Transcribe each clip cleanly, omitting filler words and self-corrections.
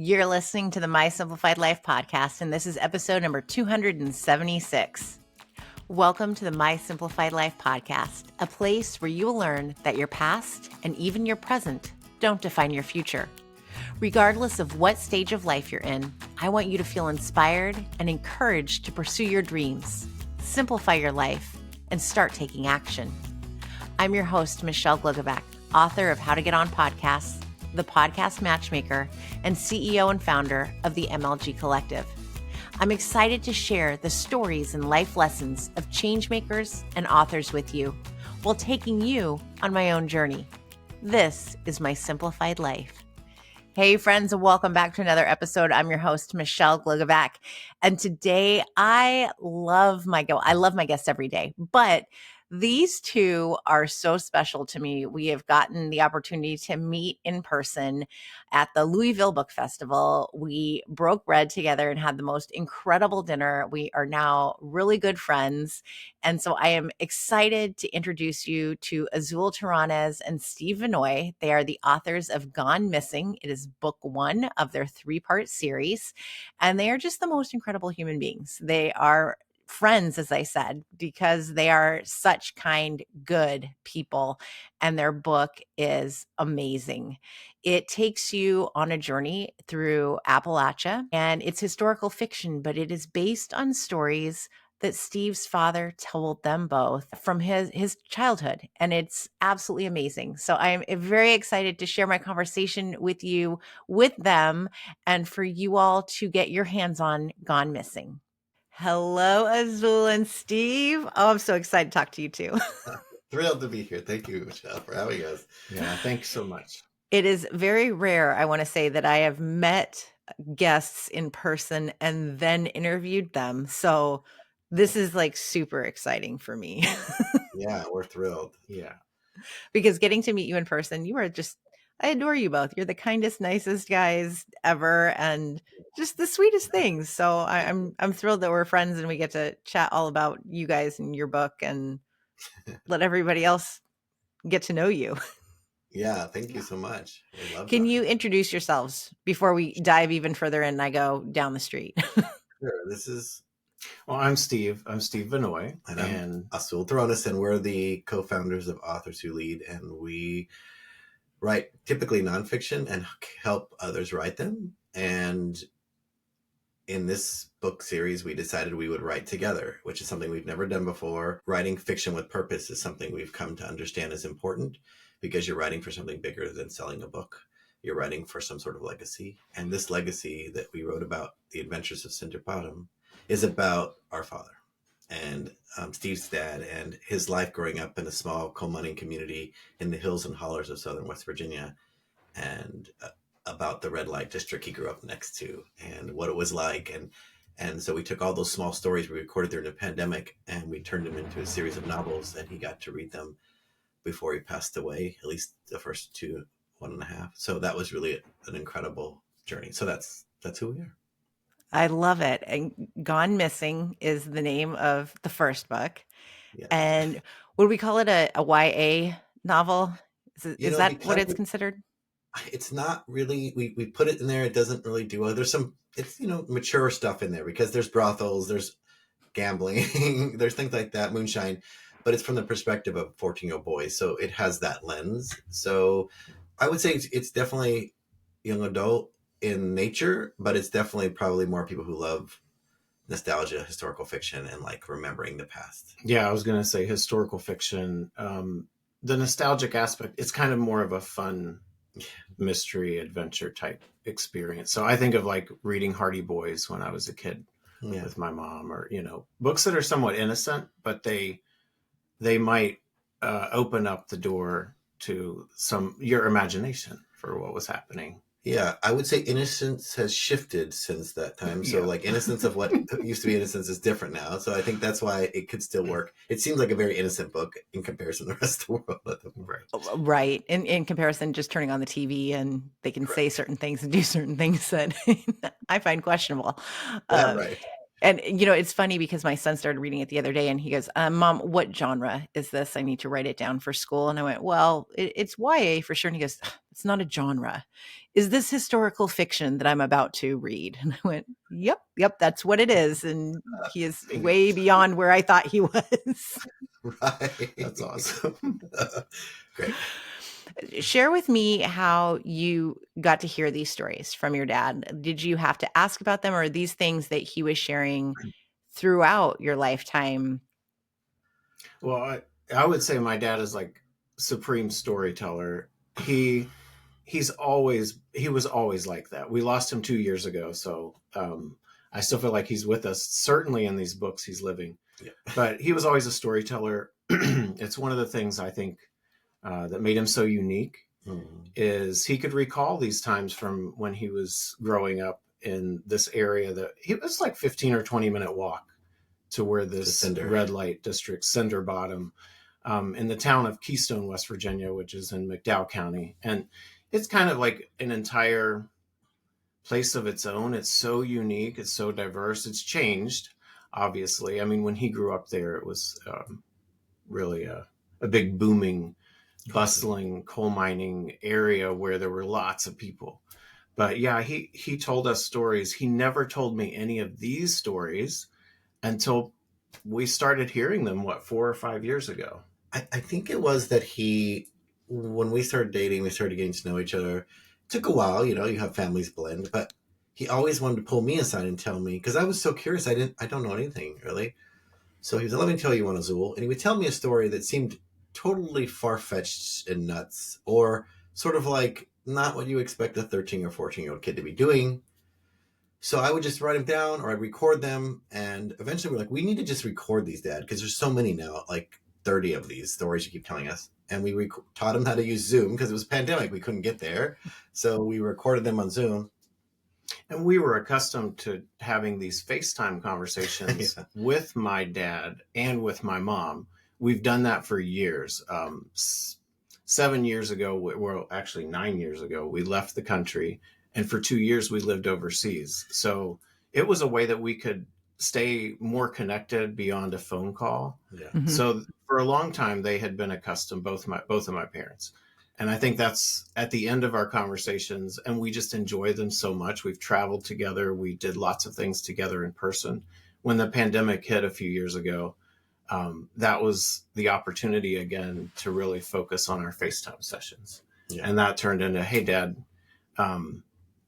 You're listening to the My Simplified Life podcast, and this is episode number 276. Welcome to the My Simplified Life podcast, a place where you will learn that your past and even your present don't define your future. Regardless of what stage of life you're in, I want you to feel inspired and encouraged to pursue your dreams, simplify your life, and start taking action. I'm your host, Michelle Glogovac, author of How to Get On Podcasts, the podcast matchmaker, and CEO and founder of the MLG Collective. I'm excited to share the stories and life lessons of changemakers and authors with you while taking you on my own journey. This is My Simplified Life. Hey friends, and welcome back to another episode. I'm your host, Michelle Glogovac. And today I love my guests every day, but these two are so special to me. We have gotten the opportunity to meet in person at the Louisville Book Festival. We broke bread together and had the most incredible dinner. We are now really good friends. And so I am excited to introduce you to Azul Terronez and Steve Vannoy. They are the authors of Gone Missing. It is book one of their 3-part series. And they are just the most incredible human beings. They are friends, as I said, because they are such kind, good people, and their book is amazing. It takes you on a journey through Appalachia, and it's historical fiction, but it is based on stories that Steve's father told them both from his childhood, and it's absolutely amazing. So I'm very excited to share my conversation with you, with them, and for you all to get your hands on Gone Missing. Hello, Azul and Steve. Oh, I'm so excited to talk to you too. Thrilled to be here. Thank you, Michelle, for having us. Yeah, thanks so much. It is very rare, I want to say, that I have met guests in person and then interviewed them. So this is like super exciting for me. Yeah, we're thrilled. Yeah. Because getting to meet you in person, I adore you both. You're the kindest, nicest guys ever, and just the sweetest things. So I'm thrilled that we're friends and we get to chat all about you guys and your book and let everybody else get to know you. Yeah, thank you so much. Can you introduce yourselves before we dive even further in and I go down the street? Sure. Well, I'm Steve. I'm Steve Vannoy. And I'm Azul Terronez, and we're the co-founders of Authors Who Lead, and we write typically nonfiction and help others write them. And in this book series, we decided we would write together, which is something we've never done before. Writing fiction with purpose is something we've come to understand is important because you're writing for something bigger than selling a book. You're writing for some sort of legacy. And this legacy that we wrote about, The Adventures of Cinder Bottom, is about our father and Steve's dad and his life growing up in a small coal mining community in the hills and hollers of southern West Virginia, and about the red light district he grew up next to and what it was like. And so we took all those small stories we recorded during the pandemic and we turned them into a series of novels, and he got to read them before he passed away, at least the first 1.5. So that was really an incredible journey. So that's who we are. I love it. And Gone Missing is the name of the first book. Yeah. And would we call it a YA novel? Is that what it's considered? It's not really. We put it in there. It doesn't really do well. There's it's mature stuff in there because there's brothels, there's gambling, there's things like that, moonshine, but it's from the perspective of 14-year-old boys. So it has that lens. So I would say it's definitely young adult in nature, but it's definitely probably more people who love nostalgia, historical fiction, and like remembering the past. Yeah, I was going to say historical fiction. The nostalgic aspect, it's kind of more of a fun mystery adventure type experience. So I think of like reading Hardy Boys when I was a kid with my mom, or, books that are somewhat innocent, but they might open up the door to your imagination for what was happening. Yeah, I would say innocence has shifted since that time. So like innocence of what used to be innocence is different now. So I think that's why it could still work. It seems like a very innocent book in comparison to the rest of the world. Right. In comparison, just turning on the TV and they can say certain things and do certain things that I find questionable. Right. And, it's funny because my son started reading it the other day and he goes, Mom, what genre is this? I need to write it down for school. And I went, well, it's YA for sure. And he goes, It's not a genre. Is this historical fiction that I'm about to read? And I went, yep, that's what it is. And he is way beyond where I thought he was. Right. That's awesome. Great. Share with me how you got to hear these stories from your dad. Did you have to ask about them, or are these things that he was sharing throughout your lifetime? Well, I would say my dad is like supreme storyteller. He was always like that. We lost him 2 years ago, so I still feel like he's with us. Certainly in these books, he's living. Yeah. But he was always a storyteller. It's one of the things I think that made him so unique. Is he could recall these times from when he was growing up in this area that he was like 15 or 20-minute walk to where this red light district, Cinder Bottom, in the town of Keystone, West Virginia, which is in McDowell County. And it's kind of like an entire place of its own. It's so unique. It's so diverse. It's changed, obviously. I mean, when he grew up there, it was really a big booming, bustling coal mining area where there were lots of people. But yeah, he told us stories. He never told me any of these stories until we started hearing them, 4 or 5 years ago. I think it was that when we started dating, we started getting to know each other. It took a while, you have families blend, but he always wanted to pull me aside and tell me, because I was so curious. I don't know anything really. So he was like, let me tell you one, Azul. And he would tell me a story that seemed totally far-fetched and nuts, or sort of like not what you expect a 13 or 14-year-old kid to be doing. So I would just write them down, or I'd record them. And eventually we're like, we need to just record these, Dad, because there's so many now, like 30 of these stories you keep telling us. And we taught him how to use Zoom because it was a pandemic. We couldn't get there. So we recorded them on Zoom. And we were accustomed to having these FaceTime conversations with my dad and with my mom. We've done that for years. 7 years ago, well, actually 9 years ago, we left the country. And for 2 years, we lived overseas. So it was a way that we could stay more connected beyond a phone call. Yeah. Mm-hmm. So for a long time, they had been accustomed, both of my parents. And I think that's at the end of our conversations, and we just enjoy them so much. We've traveled together. We did lots of things together in person. When the pandemic hit a few years ago, that was the opportunity again to really focus on our FaceTime sessions. Yeah. And that turned into, hey, Dad,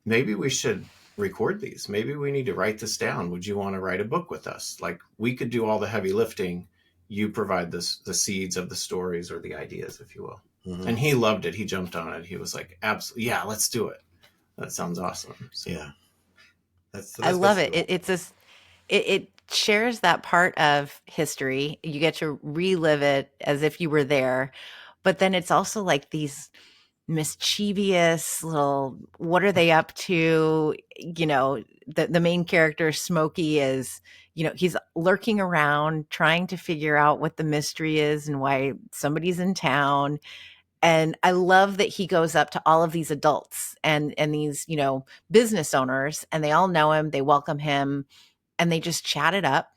maybe we should record these. Maybe we need to write this down. Would you want to write a book with us? Like, we could do all the heavy lifting. You provide the seeds of the stories, or the ideas, if you will. Mm-hmm. And he loved it. He jumped on it. He was like, absolutely, yeah, let's do it. That sounds awesome. So, yeah. I love it. It shares that part of history. You get to relive it as if you were there. But then it's also like these mischievous little, what are they up to? The main character, Smokey, is, he's lurking around trying to figure out what the mystery is and why somebody's in town. And I love that he goes up to all of these adults and these, business owners, and they all know him, they welcome him, and they just chat it up.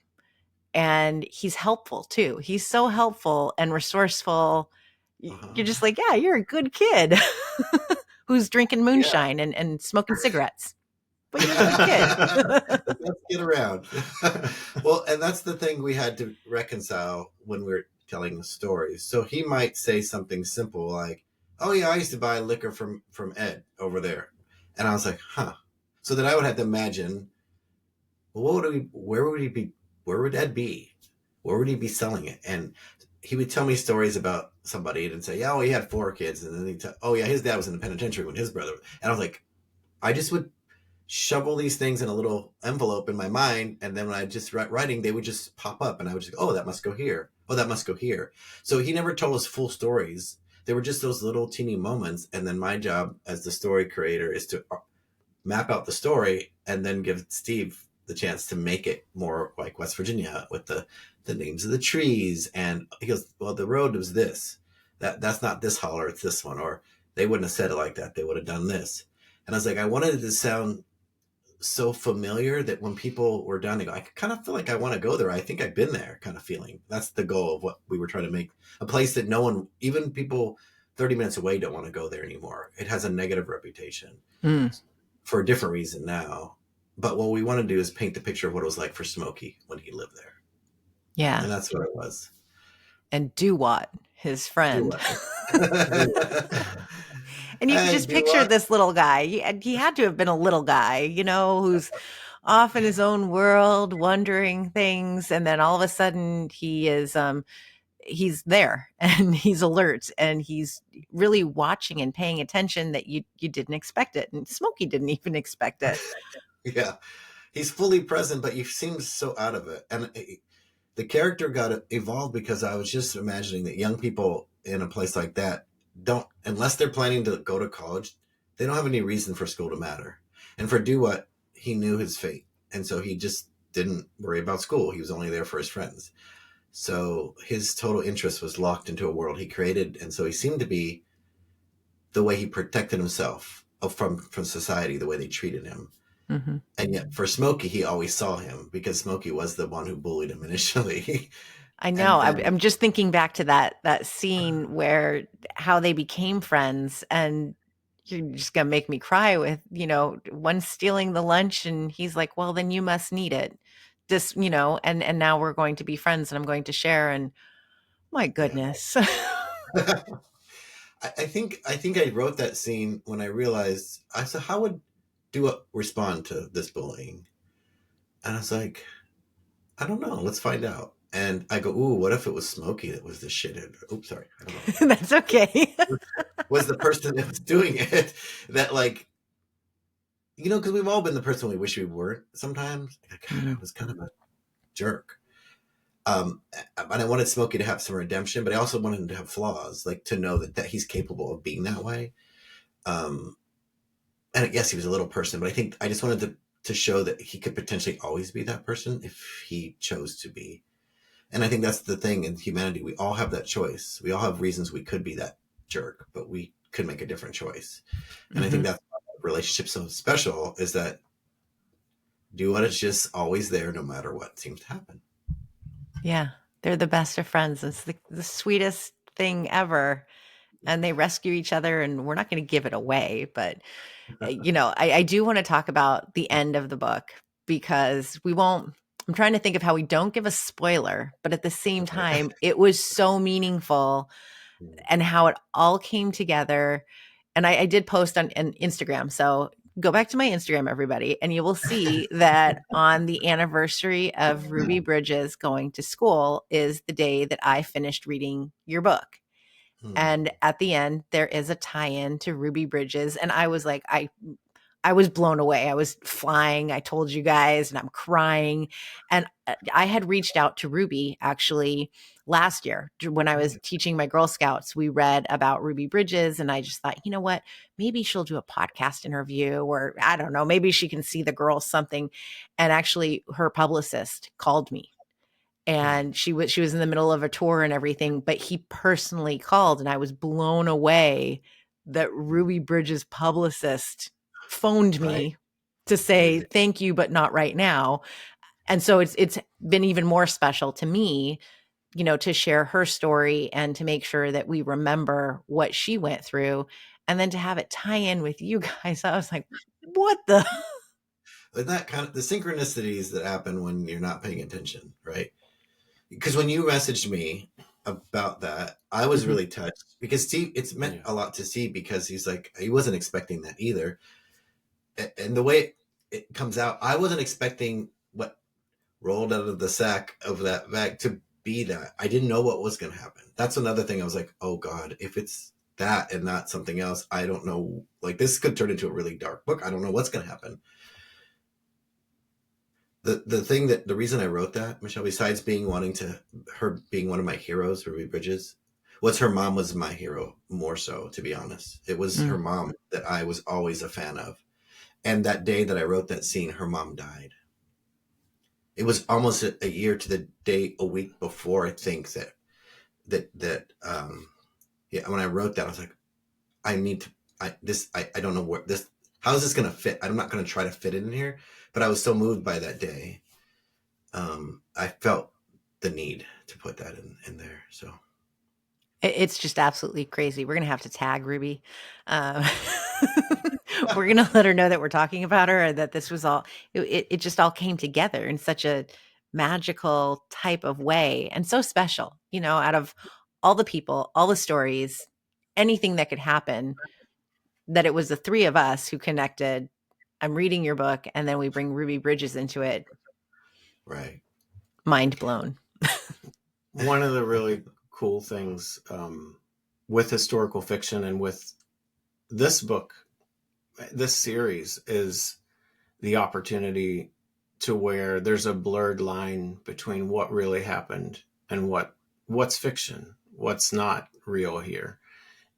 And he's helpful too. He's so helpful and resourceful. You're just like, yeah, you're a good kid who's drinking moonshine and smoking cigarettes. But you're a good kid. Let's get around. Well, and that's the thing we had to reconcile when we're telling the stories. So he might say something simple like, oh yeah, I used to buy liquor from Ed over there. And I was like, huh. So then I would have to imagine, well, where would Ed be? Where would he be selling it? And he would tell me stories about somebody and say, yeah, well, he had 4 kids. And then he'd tell, oh yeah, his dad was in the penitentiary when his brother. And I was like, I just would shovel these things in a little envelope in my mind. And then when I just writing, they would just pop up and I would just go, oh, that must go here. Oh, that must go here. So he never told us full stories. They were just those little teeny moments. And then my job as the story creator is to map out the story and then give Steve the chance to make it more like West Virginia with the names of the trees. And he goes, well, the road was this. That's not this holler, it's this one. Or they wouldn't have said it like that. They would have done this. And I was like, I wanted it to sound so familiar that when people were done, they go, I kind of feel like I want to go there. I think I've been there kind of feeling. That's the goal of what we were trying to make. A place that no one, even people 30 minutes away don't want to go there anymore. It has a negative reputation Mm, for a different reason now. But what we want to do is paint the picture of what it was like for Smokey when he lived there. yeah. And that's what it was. And Duwat, his Do friend. what? And you can Hey, just do picture what? this little guy. He had to have been a little guy, who's off in his own world, wondering things. And then all of a sudden he's there and he's alert and he's really watching and paying attention that you didn't expect it. And Smokey didn't even expect it. Yeah. He's fully present, but he seems so out of it. And the character got evolved because I was just imagining that young people in a place like that don't, unless they're planning to go to college, they don't have any reason for school to matter. And for Do What, he knew his fate. And so he just didn't worry about school. He was only there for his friends. So his total interest was locked into a world he created. And so he seemed to be the way he protected himself from society, the way they treated him. Mm-hmm. And yet for Smokey, he always saw him because Smokey was the one who bullied him initially. I know. And I'm, then, I'm just thinking back to that scene where how they became friends, and you're just gonna make me cry with one stealing the lunch, and he's like, "Well, then you must need it." This, and now we're going to be friends, and I'm going to share. And my yeah. goodness, I think I wrote that scene when I realized, I said, how would Dua respond to this bullying? And I was like, I don't know. Let's find out. And I go, ooh, what if it was Smokey that was the shithead? Oops, sorry. I don't know what that that's okay. was the person that was doing it that like, because we've all been the person we wish we weren't sometimes. Like, God, I was kind of a jerk. And I wanted Smokey to have some redemption, but I also wanted him to have flaws, like to know that he's capable of being that way. Um, and yes, he was a little person, but I think I just wanted to show that he could potentially always be that person if he chose to be. And I think that's the thing in humanity. We all have that choice. We all have reasons we could be that jerk, but we could make a different choice. And I think Mm-hmm. that's why relationship's so special, is that Do What is just always there no matter what seems to happen. Yeah, they're the best of friends. It's the sweetest thing ever. And they rescue each other, and we're not going to give it away. But, I do want to talk about the end of the book because we won't. I'm trying to think of how we don't give a spoiler, but at the same Okay. time, it was so meaningful and how it all came together. And I did post on Instagram. So go back to my Instagram, everybody, and you will see that on the anniversary of Ruby Bridges going to school is the day that I finished reading your book. And at the end, there is a tie-in to Ruby Bridges. And I was like, I was blown away. I was flying. I told you guys, and I'm crying. And I had reached out to Ruby actually last year when I was teaching my Girl Scouts. We read about Ruby Bridges, and I just thought, you know what? Maybe she'll do a podcast interview, or I don't know, maybe she can see the girls something. And actually, her publicist called me, and she was in the middle of a tour and everything, but he personally called, and I was blown away that Ruby Bridges' publicist phoned Right. me to say Amazing. thank you, but not right now. And so it's been even more special to me, to share her story and to make sure that we remember what she went through, and then to have it tie in with you guys. I was like, what the? And that kind of the synchronicities that happen when you're not paying attention, right? Because when you messaged me about that, I was Mhm. really touched because Steve, it's meant a lot to Steve because he's like, he wasn't expecting that either. And the way it comes out, I wasn't expecting what rolled out of the sack of that bag to be that. I didn't know what was going to happen. That's another thing. I was like, oh God, if it's that and not something else, I don't know. Like this could turn into a really dark book. I don't know what's going to happen. The reason I wrote that, Michelle, besides being her being one of my heroes, Ruby Bridges, was her mom was my hero more so, to be honest. It was her Mm. mom that I was always a fan of. And that day that I wrote that scene, her mom died. It was almost a year to the day, a week before, I think yeah, when I wrote that, I was like, I need to, I don't know how is this going to fit? I'm not going to try to fit it in here, but I was so moved by that day. I felt the need to put that in there. So It's just absolutely crazy. We're gonna have to tag Ruby. Uh, we're gonna let her know that we're talking about her, and that this was all. It just all came together in such a magical type of way, and so special. Out of all the people, all the stories, anything that could happen, that it was the three of us who connected. I'm reading your book, and then we bring Ruby Bridges into it. Right. Mind blown. One of the really cool things with historical fiction and with this book, this series, is the opportunity to where there's a blurred line between what really happened and what's fiction, what's not real here.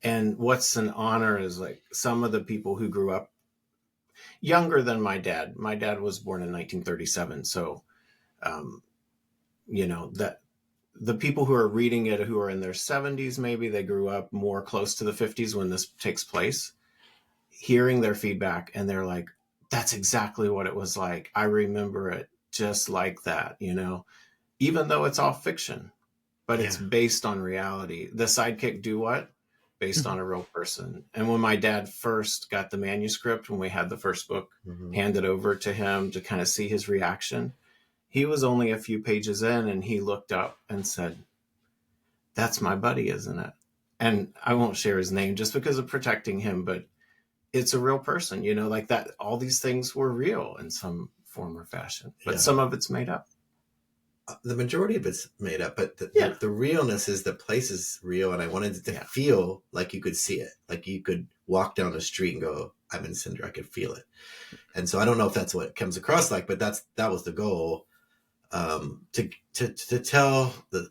And what's an honor is like some of the people who grew up younger than my dad. My dad was born in 1937. So, that the people who are reading it, who are in their 70s, maybe they grew up more close to the 50s when this takes place, hearing their feedback, and they're like, that's exactly what it was like. I remember it just like that, even though it's all fiction, but it's based on reality. The sidekick do what? Based on a real person. And when my dad first got the manuscript, when we had the first book handed over to him to kind of see his reaction, he was only a few pages in and he looked up and said, that's my buddy, isn't it? And I won't share his name just because of protecting him, but it's a real person, like that. All these things were real in some form or fashion, but some of it's made up. The majority of it's made up, but the realness is the place is real. And I wanted it to feel like you could see it, like you could walk down the street and go, I'm in Cinder. I could feel it. And so I don't know if that's what it comes across like, but that was the goal, to tell the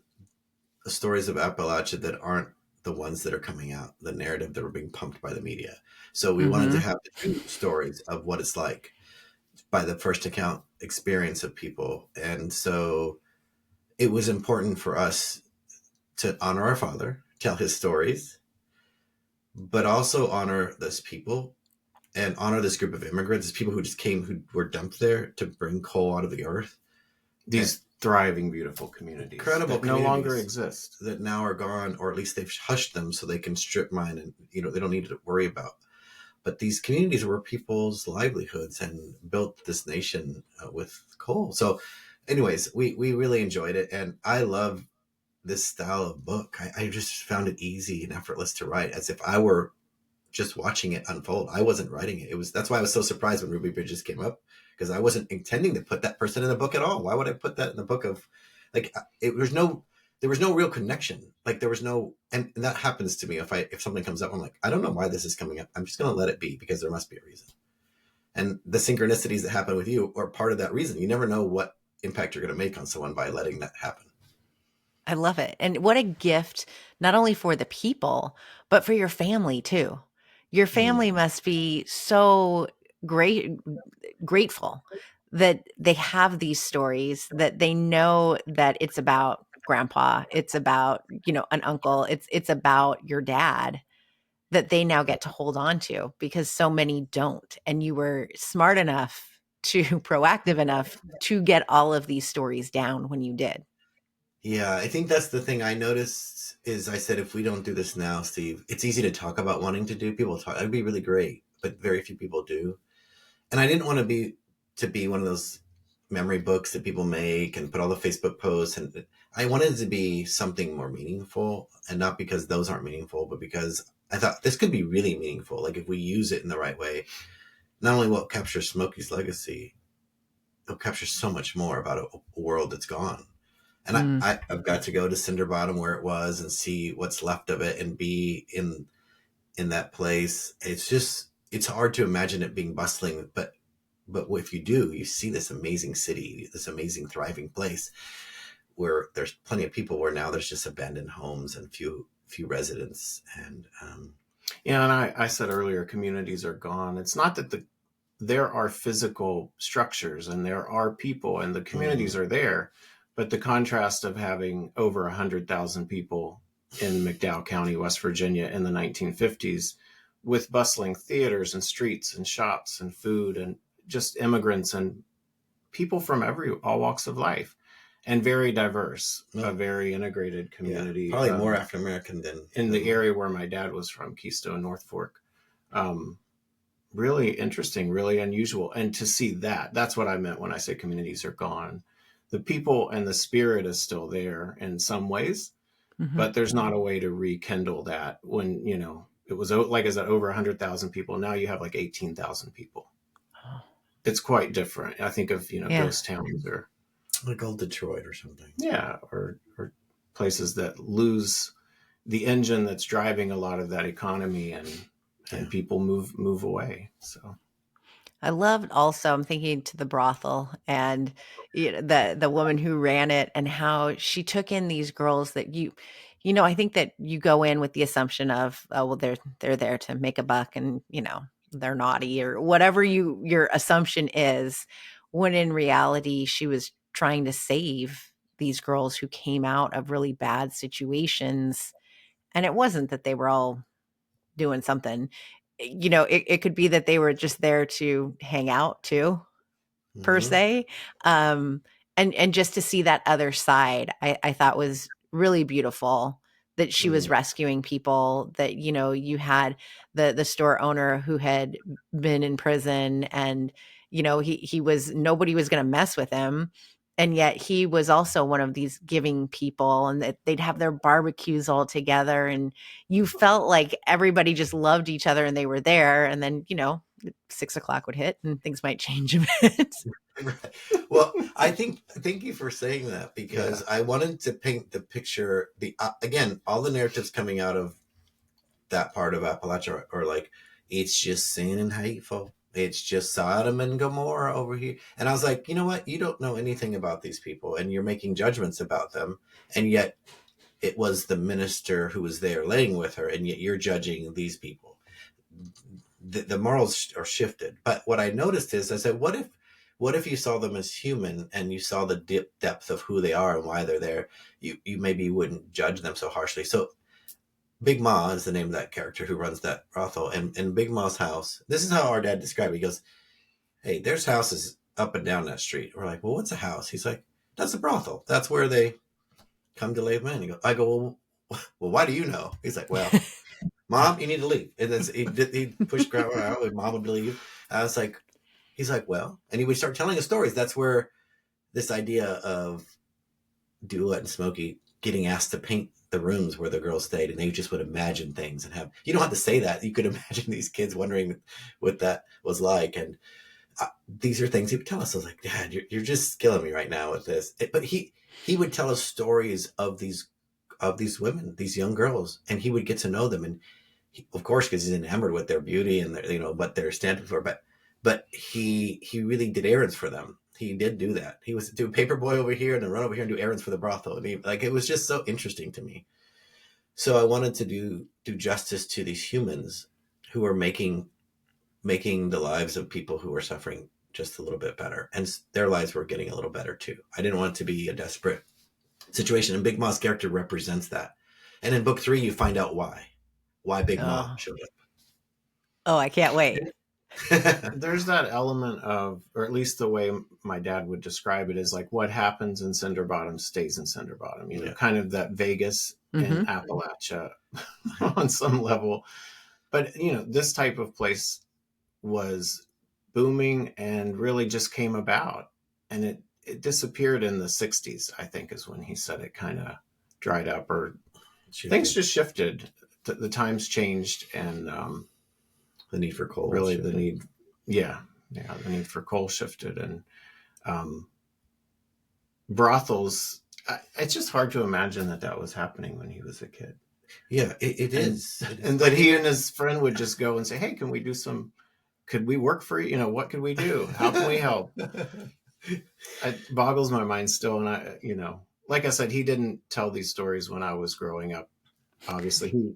stories of Appalachia that aren't the ones that are coming out, the narrative that were being pumped by the media. So we wanted to have the true stories of what it's like by the first account experience of people. And so it was important for us to honor our father, tell his stories, but also honor those people and honor this group of immigrants, people who just came, who were dumped there to bring coal out of the earth. These thriving, beautiful communities, incredible that no longer exist, that now are gone, or at least they've hushed them so they can strip mine, and they don't need to worry about. But these communities were people's livelihoods and built this nation with coal. So anyways, we really enjoyed it. And I love this style of book. I just found it easy and effortless to write, as if I were just watching it unfold. I wasn't writing it. That's why I was so surprised when Ruby Bridges came up, because I wasn't intending to put that person in the book at all. Why would I put that in the book of, like, there was no real connection. Like there was no, and that happens to me. If something comes up, I'm like, I don't know why this is coming up. I'm just going to let it be, because there must be a reason. And the synchronicities that happen with you are part of that reason. You never know what impact you're going to make on someone by letting that happen. I love it. And what a gift, not only for the people, but for your family too. Your family must be so grateful that they have these stories, that they know that it's about grandpa, it's about, an uncle, it's about your dad, that they now get to hold on to, because so many don't. And you were smart enough proactive enough to get all of these stories down when you did. Yeah, I think that's the thing I noticed is, I said, if we don't do this now, Steve, it's easy to talk about wanting to do. People talk, that'd be really great, but very few people do. And I didn't want to be one of those memory books that people make and put all the Facebook posts. And I wanted it to be something more meaningful, and not because those aren't meaningful, but because I thought this could be really meaningful. Like if we use it in the right way, not only will it capture Smokey's legacy, it'll capture so much more about a world that's gone. And I've got to go to Cinder Bottom, where it was, and see what's left of it, and be in that place. It's hard to imagine it being bustling, but if you do, you see this amazing city, this amazing thriving place where there's plenty of people, where now there's just abandoned homes and few residents. And and I said earlier, communities are gone. It's not that there are physical structures and there are people and the communities are there, but the contrast of having over 100,000 people in McDowell County, West Virginia in the 1950s, with bustling theaters and streets and shops and food and just immigrants and people from all walks of life. and very diverse, No. a very integrated community. Probably more African American than in the area where my dad was from, Keystone, North Fork. Really interesting, really unusual. And to see that's what I meant when I say communities are gone. The people and the spirit is still there in some ways, but there's not a way to rekindle that when, it was like, is that over 100,000 people? Now you have like 18,000 people. It's quite different. I think of, ghost towns or like old Detroit or something. Yeah. Or places that lose the engine that's driving a lot of that economy and people move away. So I loved also, I'm thinking to the brothel and the woman who ran it and how she took in these girls that I think that you go in with the assumption of, oh, well, they're there to make a buck and, they're naughty or whatever your assumption is, when in reality, she was trying to save these girls who came out of really bad situations. And it wasn't that they were all doing something. It could be that they were just there to hang out too, per se. And just to see that other side, I thought was really beautiful, that she was rescuing people, that, you had the store owner who had been in prison and, nobody was going to mess with him. And yet he was also one of these giving people, and that they'd have their barbecues all together. And you felt like everybody just loved each other and they were there. And then, 6:00 would hit and things might change a bit. Right. Well, thank you for saying that, because I wanted to paint the picture, again, all the narratives coming out of that part of Appalachia are like, it's just sin and hateful. It's just Sodom and Gomorrah over here. And I was like, you know what? You don't know anything about these people and you're making judgments about them. And yet it was the minister who was there laying with her. And yet you're judging these people. The morals are shifted. But what I noticed is, I said, what if you saw them as human and you saw the depth of who they are and why they're there? You maybe wouldn't judge them so harshly. So Big Ma is the name of that character who runs that brothel. And in Big Ma's house, this is how our dad described it. He goes, hey, there's houses up and down that street. We're like, well, what's a house? He's like, that's a brothel. That's where they come to lay men. I go, well, why do you know? He's like, well, Mom, you need to leave. And then he pushed grandma out and Mom would leave. I was like, he's like, well, and he would start telling us stories. That's where this idea of Dula and Smokey getting asked to paint the rooms where the girls stayed, and they just would imagine things and you don't have to say that. You could imagine these kids wondering what that was like. And these are things he would tell us. I was like, Dad, you're just killing me right now with this. But he would tell us stories of these women, these young girls, and he would get to know them. And of course, because he's enamored with their beauty and their, what they're standing for. But he really did errands for them. He did do that. He was do paper boy over here and then run over here and do errands for the brothel. And it was just so interesting to me. So I wanted to do justice to these humans who are making the lives of people who are suffering just a little bit better. And their lives were getting a little better too. I didn't want it to be a desperate situation. And Big Ma's character represents that. And in book 3, you find out why Big Ma showed up. Oh, I can't wait. There's that element of, or at least the way my dad would describe it, is like what happens in Cinder Bottom stays in Cinder Bottom, kind of that Vegas in Appalachia on some level. But, this type of place was booming and really just came about. And it disappeared in the 60s, I think, is when he said it kind of dried up or things just shifted. The times changed and the need for coal. Really shifted. The need for coal shifted. And brothels, it's just hard to imagine that was happening when he was a kid. Yeah, it is. And that he and his friend would just go and say, hey, could we work for you? What could we do? How can we help? It boggles my mind still. And I, like I said, he didn't tell these stories when I was growing up. Obviously,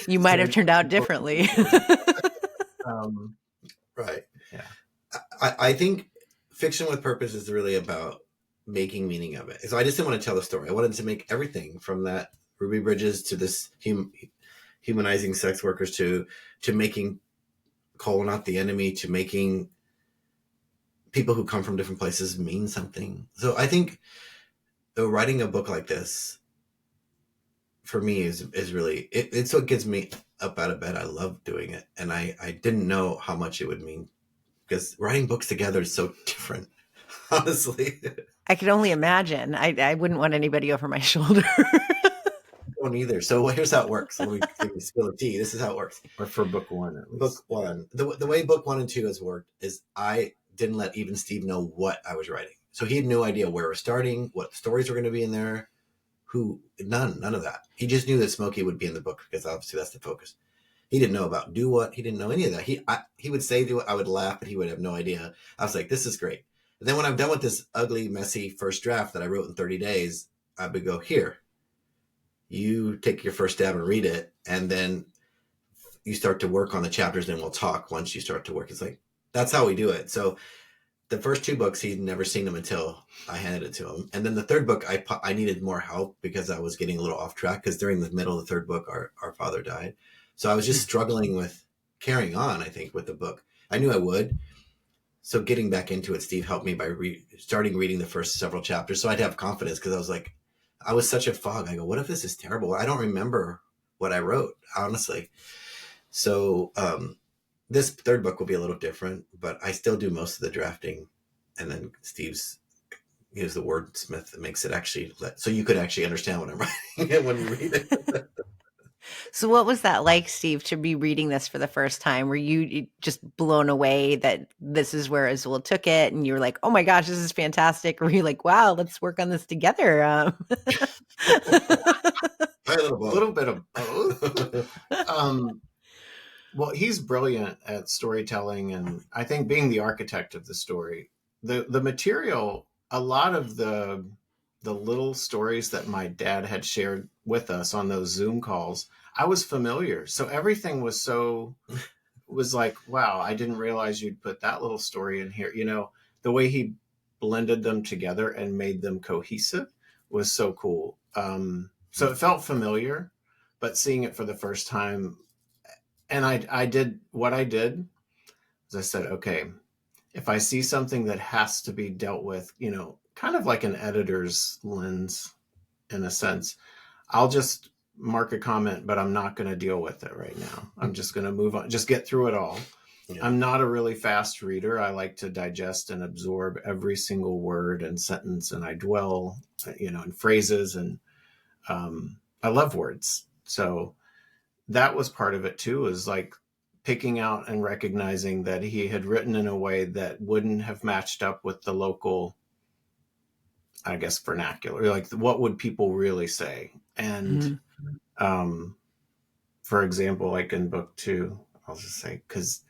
you might have turned out differently. Right. Yeah. I think fiction with purpose is really about making meaning of it. So I just didn't want to tell the story. I wanted to make everything from that Ruby Bridges to this humanizing sex workers to making coal not the enemy, to making people who come from different places mean something. So I think writing a book like this for me is really, it's what gets me up out of bed. I love doing it. And I didn't know how much it would mean, because writing books together is so different, honestly. I could only imagine. I wouldn't want anybody over my shoulder. Don't either. So here's how it works. Let me spill the tea. This is how it works. Or for book one, at least. Book one. The way book 1 and 2 has worked is I didn't let even Steve know what I was writing. So he had no idea where we're starting, what stories were going to be in there, none of that. He just knew that Smokey would be in the book, because obviously that's the focus. He didn't know about do what. He didn't know any of that. He would say do what. I would laugh, but he would have no idea. I was like, this is great. And then when I'm done with this ugly, messy first draft that I wrote in 30 days, I would go, here, you take your first stab and read it. And then you start to work on the chapters, and we'll talk once you start to work. It's like, that's how we do it. So the first 2 books, he'd never seen them until I handed it to him. And then the third book, I needed more help because I was getting a little off track, because during the middle of the third book, our father died. So I was just struggling with carrying on, I think, with the book. I knew I would. So getting back into it, Steve helped me by starting reading the first several chapters, so I'd have confidence, because I was like, I was such a fog. I go, what if this is terrible? I don't remember what I wrote, honestly. So this third book will be a little different, but I still do most of the drafting. And then Steve's is the wordsmith that makes it actually, so you could actually understand what I'm writing when you read it. So what was that like, Steve, to be reading this for the first time? Were you just blown away that this is where Azul took it, and you were like, oh my gosh, this is fantastic? Or were you like, wow, let's work on this together? A little bit of both. Well, he's brilliant at storytelling, and I think being the architect of the story, the material, a lot of the little stories that my dad had shared with us on those Zoom calls, I was familiar. So everything was like, wow, I didn't realize you'd put that little story in here. The way he blended them together and made them cohesive was so cool. So it felt familiar, but seeing it for the first time, and I did what I did is I said, okay, if I see something that has to be dealt with, kind of like an editor's lens in a sense, I'll just mark a comment, but I'm not going to deal with it right now. I'm just going to move on, just get through it all. Yeah. I'm not a really fast reader. I like to digest and absorb every single word and sentence, and I dwell, in phrases, and I love words. So that was part of it too, is like picking out and recognizing that he had written in a way that wouldn't have matched up with the local, I guess, vernacular. Like, what would people really say? And for example, like in book 2, I'll just say, because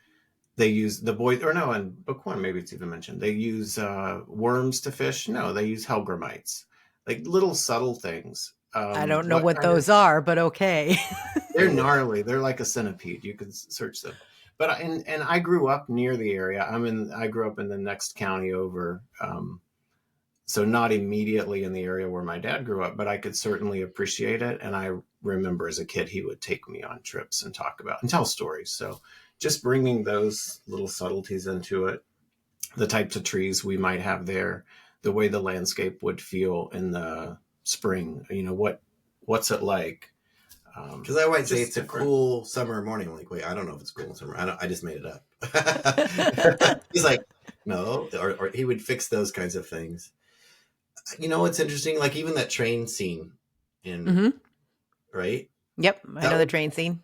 they use the boys, or no, in book 1, maybe it's even mentioned, they use worms to fish. No, they use helgramites, like little subtle things. I don't know what those are, but okay. They're gnarly. They're like a centipede. You can search them. But and I grew up near the area. I grew up in the next county over. So not immediately in the area where my dad grew up, but I could certainly appreciate it. And I remember as a kid, he would take me on trips and talk about and tell stories. So just bringing those little subtleties into it, the types of trees we might have there, the way the landscape would feel in the spring, what's it like? Because I might say it's different. A cool summer morning. I'm like, wait, I don't know if it's cool in summer. I just made it up. He's like, no, or he would fix those kinds of things. What's interesting? Like even that train scene right? Yep, I know the train scene.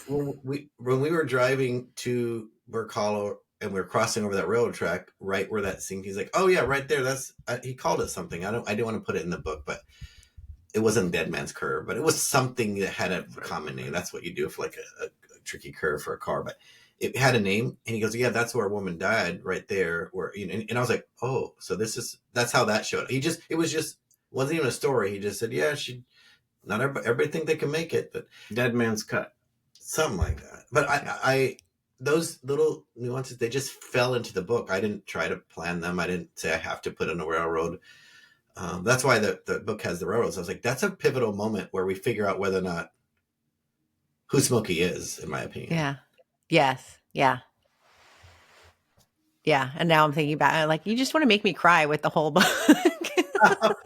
when we were driving to Burke Hollow and we were crossing over that railroad track, right where that scene, he's like, oh yeah, right there. That's he called it something. I didn't want to put it in the book, but it wasn't Dead Man's Curve, but it was something that had a common name. That's what you do for like a tricky curve for a car, but it had a name. And he goes, yeah, that's where a woman died right there. Where, and I was like, oh, so that's how that showed. Wasn't even a story. He just said, yeah, not everybody think they can make it, but Dead Man's Cut, something like that. But I those little nuances, they just fell into the book. I didn't try to plan them. I didn't say I have to put in a railroad. That's why the book has the railroads. I was like, that's a pivotal moment where we figure out whether or not who Smokey is, in my opinion. Yeah. Yes. Yeah. Yeah. And now I'm thinking about it, like, you just want to make me cry with the whole book.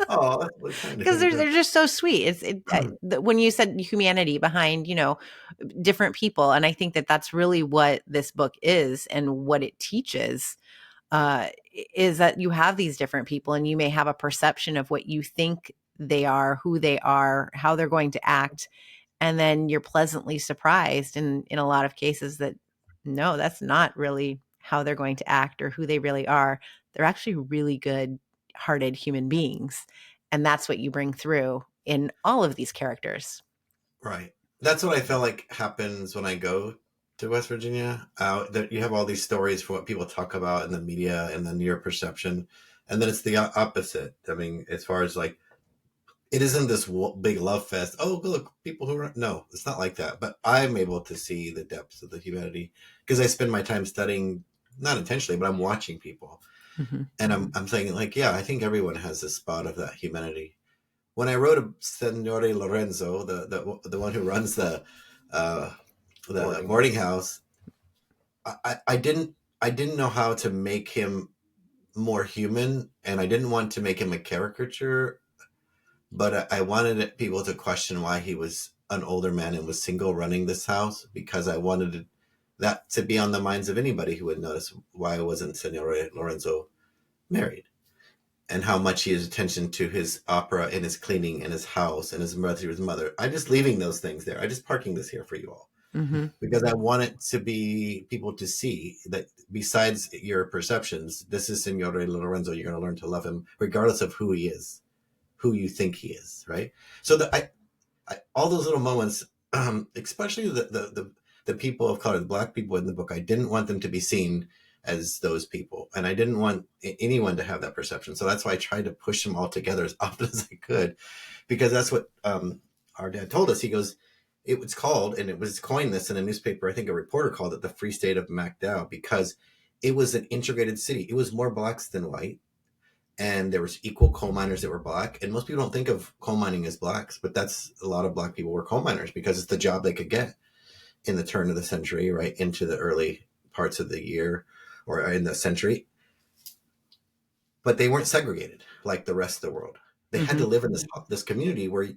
Oh, that's really kind of Because they're just so sweet. When you said humanity behind, different people, and I think that that's really what this book is and what it teaches, is that you have these different people, and you may have a perception of what you think they are, who they are, how they're going to act, and then you're pleasantly surprised, in a lot of cases, that no, that's not really how they're going to act or who they really are. They're actually really good hearted human beings. And that's what you bring through in all of these characters. Right. That's what I feel like happens when I go to West Virginia. That you have all these stories for what people talk about in the media and then your perception. And then it's the opposite. I mean, as far as like, it isn't this big love fest. Oh, look, people who are, no, it's not like that. But I'm able to see the depths of the humanity because I spend my time studying, not intentionally, but I'm watching people. Mm-hmm. And I'm saying like, yeah, I think everyone has a spot of that humanity. When I wrote of Signore Lorenzo, the one who runs the boarding house, I didn't know how to make him more human, and I didn't want to make him a caricature, but I wanted people to question why he was an older man and was single running this house, because I wanted that to be on the minds of anybody who would notice why wasn't Signore Lorenzo married, and how much he has attention to his opera and his cleaning and his house and his mother. I'm just leaving those things there. I'm just parking this here for you all. Mm-hmm. Because I want it to be people to see that besides your perceptions, this is Signore Lorenzo. You're going to learn to love him regardless of who he is, who you think he is, right? So all those little moments, especially the people of color, the Black people in the book, I didn't want them to be seen as those people, and I didn't want anyone to have that perception. So that's why I tried to push them all together as often as I could, because that's what our dad told us. He goes, it was called, and it was coined this in a newspaper, I think a reporter called it the Free State of MacDowell, because it was an integrated city. It was more blacks than white, and there was equal coal miners that were black. And most people don't think of coal mining as blacks, but that's a lot of black people were coal miners because it's the job they could get in the turn of the century, right into the early parts of the year or in the century. But they weren't segregated like the rest of the world. They had to live in this community where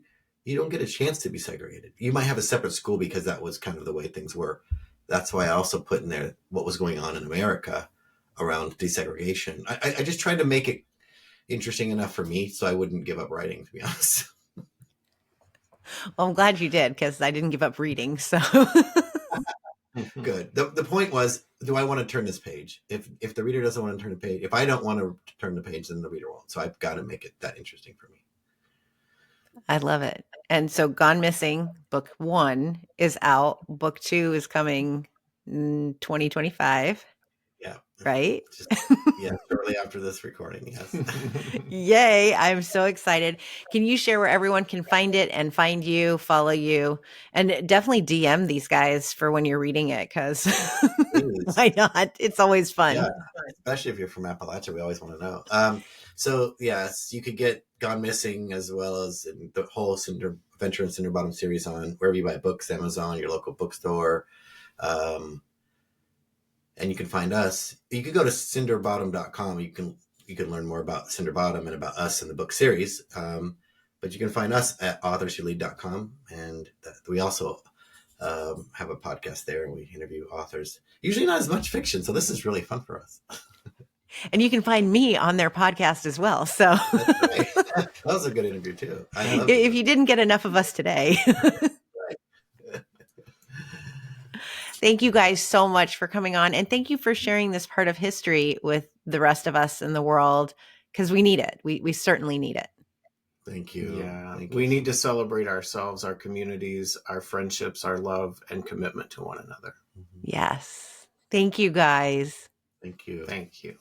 you don't get a chance to be segregated. You might have a separate school because that was kind of the way things were. That's why I also put in there what was going on in America around desegregation. I just tried to make it interesting enough for me so I wouldn't give up writing, to be honest. Well, I'm glad you did, because I didn't give up reading. So Good. The point was, do I want to turn this page? If the reader doesn't want to turn the page, if I don't want to turn the page, then the reader won't. So I've got to make it that interesting for me. I love it. And so Gone Missing, book 1 is out. Book 2 is coming in 2025. Yeah. Right? Yeah, shortly after this recording, yes. Yay. I'm so excited. Can you share where everyone can find it and find you, follow you, and definitely DM these guys for when you're reading it, because why not? It's always fun. Yeah, especially if you're from Appalachia, we always want to know. So yes, you could get Gone Missing as well as the whole Adventure in Cinder Bottom series on wherever you buy books, Amazon, your local bookstore. And you can find us. You can go to cinderbottom.com. You can learn more about Cinder Bottom and about us and the book series. But you can find us at authorswholead.com. And we also have a podcast there, and we interview authors. Usually not as much fiction, so this is really fun for us. And you can find me on their podcast as well. So That's right. That was a good interview too. If you didn't get enough of us today. Thank you guys so much for coming on. And thank you for sharing this part of history with the rest of us in the world, because we need it. We certainly need it. Thank you. Yeah. We need to celebrate ourselves, our communities, our friendships, our love, and commitment to one another. Yes. Thank you, guys. Thank you. Thank you.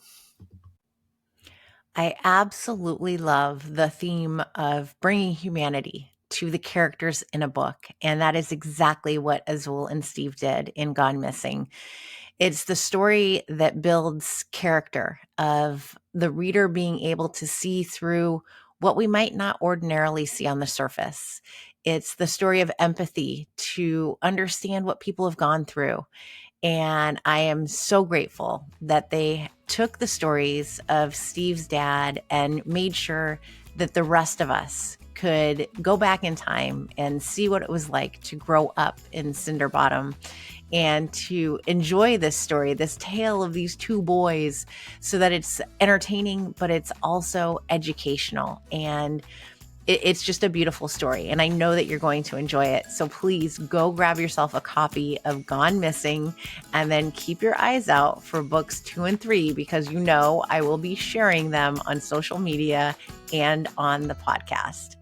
I absolutely love the theme of bringing humanity to the characters in a book. And that is exactly what Azul and Steve did in Gone Missing. It's the story that builds character, of the reader being able to see through what we might not ordinarily see on the surface. It's the story of empathy, to understand what people have gone through. And I am so grateful that they took the stories of Steve's dad and made sure that the rest of us could go back in time and see what it was like to grow up in Cinder Bottom and to enjoy this story, this tale of these two boys, so that it's entertaining, but it's also educational. And it's just a beautiful story. And I know that you're going to enjoy it. So please go grab yourself a copy of Gone Missing, and then keep your eyes out for books 2 and 3, because I will be sharing them on social media and on the podcast.